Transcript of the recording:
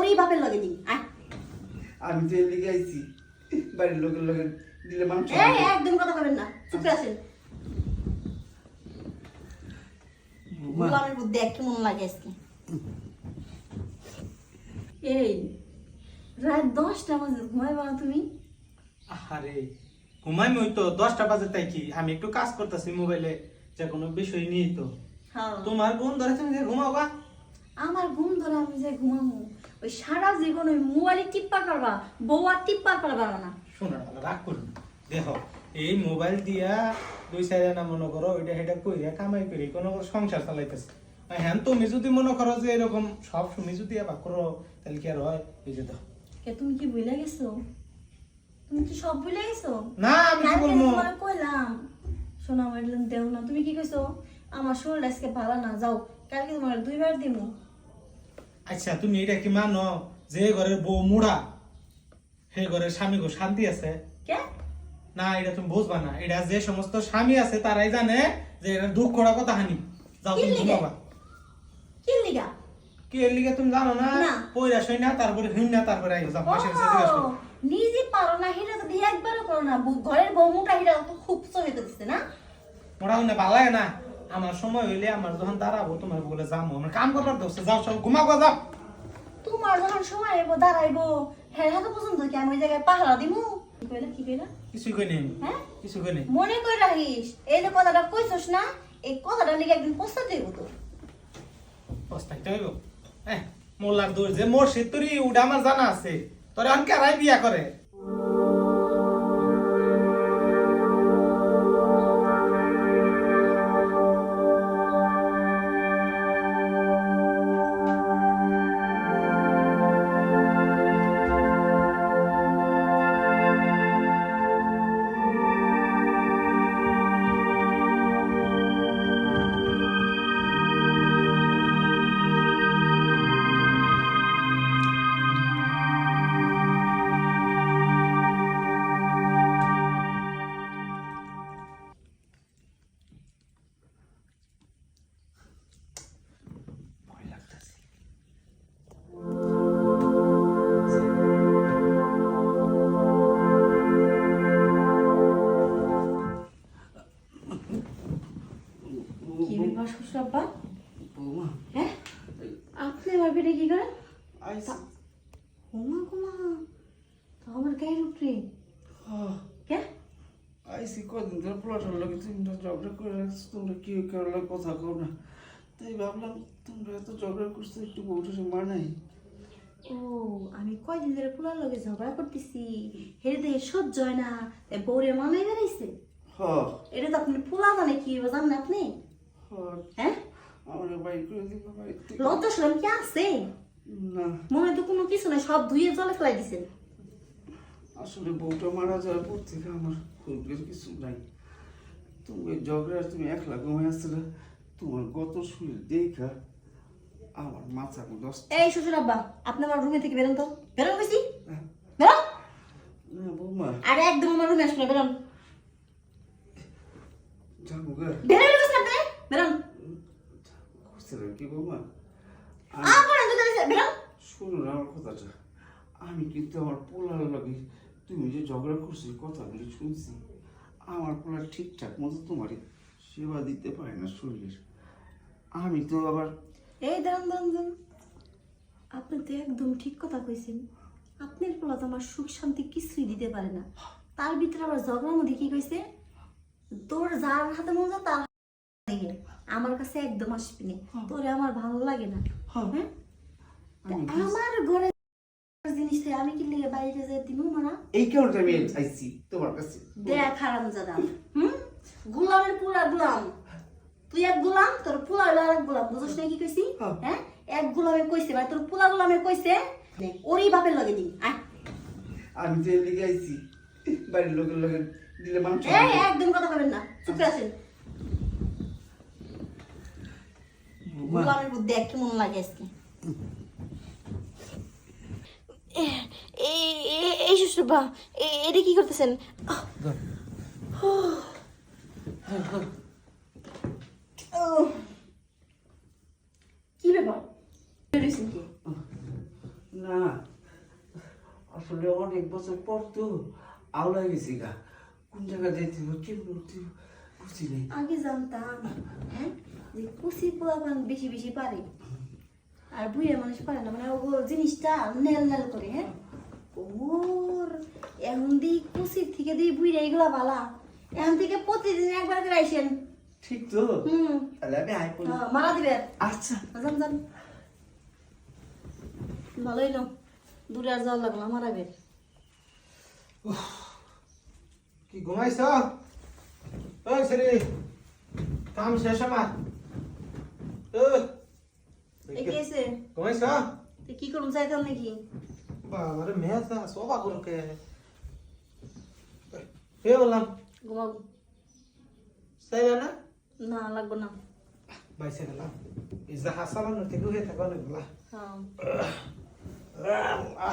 ওরই বাপের লগে দিই। আমি তো এর লিগে আইছি বাড়ির লোকের লগে দিলে মানুষ এই একদম কথা বলবেন না, চুপ করে আসেন। গোলামের বুদ্ধি কেমন লাগে আজকে। এই রাত 10টা বাজে ঘুমাইবা না তুমি? আরে ঘুমাইমি ওই তো 10টা বাজে, তাই কি আমি একটু কাজ করতেছি মোবাইলে, যে কোনো বিষয় নিয়ে তো। হ্যাঁ, তোমার ঘুম ধরে তুমি যে ঘুমাবা? আমার ঘুম ধরে আমি যে ঘুমাবো, ওই সারা জীবন ওই মোবাইলে টিপ্পা করবা, বউ আর টিপ্পা করবা না। শোনো না, রাগ করো না। দেখো এই মোবাইল দিয়া 2-4 আনা মনে করো ওইটা হেটা কইরা কামাই করি কোনো সংসার চালাইতেছে। হ্যাঁ তুমি যদি মনে করো যে এরকম সব তুমি যদি আবার করো তাহলে কি আর হয়? এই যে দাও। কে তুমি কি ভুলে গেছো? তুমি কি সব ভুলে গেছো? না আমি কি কালকে বলবো? তোমার কইলাম শোনো আমার দেও না, তুমি কি কইছো? আমার শরীরটা আজকে ভালো না, যাও কালকে তোমার 2বার দিমু। আচ্ছা তুমি এটা কি মানো যে ঘরের বউ মুড়া হে ঘরের স্বামী গো শান্তি আছে? কে? না এটা তুমি বুঝবা না, এটা যে সমস্ত স্বামী আছে তারাই জানে যে এটা দুঃখ করা কথা হানি। যাও কি তুমি লিগা? ঘুমাবা। কি লিগা? কি এর লিগে তুমি জানো না? না। পয়রা সই না, তারপরে হিন না, তারপরে আইও যাও পাশে এসে জিজ্ঞাসা করো। নিজে পারো না, হিরা তো দিয়ে একবারও করো না, ঘরের বউ মোটা হিরা তো খুব চহিতে দিচ্ছে না। মোটা হইলে ভালো লাগে না? আমার সময় হইলে আমার যখন দাঁড়াবো তোমার বলে যাবো, আমার কাম করবার দোষে যাও সব ঘুমাবো যাও। তোমার যখন সময় আইবো দাঁড়াইবো, হ্যাঁ হাতে পছন্দ কি আমি ওই জায়গায় পাহারা দিমু? কি কইলা কি কইলা? কিছুই কই নেই, হ্যাঁ কিছু কই নেই। মনে কই রাখিস, এই যে কথাটা কইছস না, এই কথাটা লিগে একদিন পস্তাতে হইব তো। পস্তাইতে হইব? মোল্লার দৌড় যে মোর সেতুরি উডা আমার জানা আছে, তোরে অনকে রাই বিয়া করে। ভয় লাগতেছে। কি ব্যাপার শ্বশুর আব্বা? বৌমা হ্যাঁ আপনি আমার পেটে কি করেন? আইছি। ঘুমা ঘুমা তো আমার গায়ের উপরে কে? আইসি কদিন ধরে প্লটের লগে তোমরা ঝগড়া করে রাখছো, তোমরা কি করলে কথা কও না, তাই ভাবলাম তোমরা এত ঝগড়া করছো একটু বউটারে মানাই। ও আমি কয়দিন ধরে পোলার লগে ঝগড়া করতেছি, হেরে দেখে সহ্য হয় না, তাই বউরে মানাই বেড়াইছে। হ এটা তো আপনি পোলা মানে কি জানেন আপনি? হ হ্যাঁ আমার বাইর করে দিবা বাড়ির থেকে। লজ্জা শরম কি আছে? না মনে হয় তো কোনো কিছু নাই, সব ধুয়ে জলে ফেলাই দিছেন। আসলে বউটা মারা যাওয়ার পর থেকে আমার খুবই কিছু নাই। তুমি ঝগড়া তুমি একলা ঘুমাই আসছিলে, তোমার গত শরীর দেখা আমার মাথা দশ। এই শ্বশুর আব্বা আপনি আমার রুমে থেকে বেরোন তো, বেরোন বেশি বেরোন। না বৌমা আর একদম আমার রুমে আসলে বেরোন, যাবো গা। বেরোন বলছেন আপনি, বেরোন। করছিলাম কি বৌমা, আপনার তো বেরোন। শুনুন আমার কথাটা, আমি কিন্তু আমার পোলার লাগে তুমি যে ঝগড়া করছি কথাগুলি শুনছি, আমার পোলা ঠিকঠাক মতো তোমারই সেবা দিতে পারে না শরীরের। আমি তো আবার এই দাঁড়ান দাঁড়ান দাঁড়ান, আপনি তো একদম ঠিক কথা কইছেন। আপনার পোলা তো আমার সুখ শান্তি কিছুই দিতে পারে না, তার ভিতরে আবার ঝগড়ার মধ্যে কি কইছে, তোর যার হাতে মন যা তার হাতে আমার কাছে একদম আসবি না, তোরে আমার ভালো লাগে না। হ্যাঁ তা আমার ঘরে জিনিসটা আমি কি লিগে বাইরে যাই দিমু মানা? এই কারণে আমি চাইছি তোমার কাছে। দেখ হারামজাদা, গোলামের পুরা গোলাম, তুই এক গোলাম, তোর পোলা হলো আর এক গোলাম, বুঝছ না কি কইছি? হ্যাঁ এক গোলামে কইছে ভাই, তোর পোলা গোলামে কইছে ওরই বাপের লগে দিই। আমি তো এর লিগে আইছি বাড়ির লোকের লগে দিলে মানুষ এই একদম কথা বলবেন না, চুপ করে আসেন। গোলামের বুদ্ধি কেমন লাগে আজকে। এই শ্বশুরবা এটা কি করতেছেন? কি ব্যাপার? না না আসলে অনেক বছর পর তো আওলা গেছি গা, কোন জায়গায় যাইতে হবে কেমন উঠতে হবে বুঝি নেই। আগে জানতাম হ্যাঁ যে কুচি পোলাপান বেশি বেশি পারে আর বুড়িয়া মানুষ পারে না, মানে ও জিনিসটা নেল নেল করে। হ্যাঁ ওর এখন দিই কুচির থেকে দিই বুড়িয়া এগুলা বালা, এখন থেকে প্রতিদিন একবার করে আইসেন। ঠিক তো, হুম তাহলে আমি আই পড়ি। মারা দিবে। আচ্ছা যান যান, ভালোই না, দূরে আর যাওয়া লাগলো মারাবে। কি ঘুমাইছ? ওই সেরি কাম শেষ আমার। এই কেসে ঘুমাইছ? তুই কি করুন চাইতাম নাকি? বাবারে মেয়েটা সোফা গুলোকে কে বললাম ঘুমাবো চাই না না, লাগবো না। বাইসে গেলাম এই জাহাজ চালানোর থেকে হয়ে থাকা অনেক হ্যাঁ বলা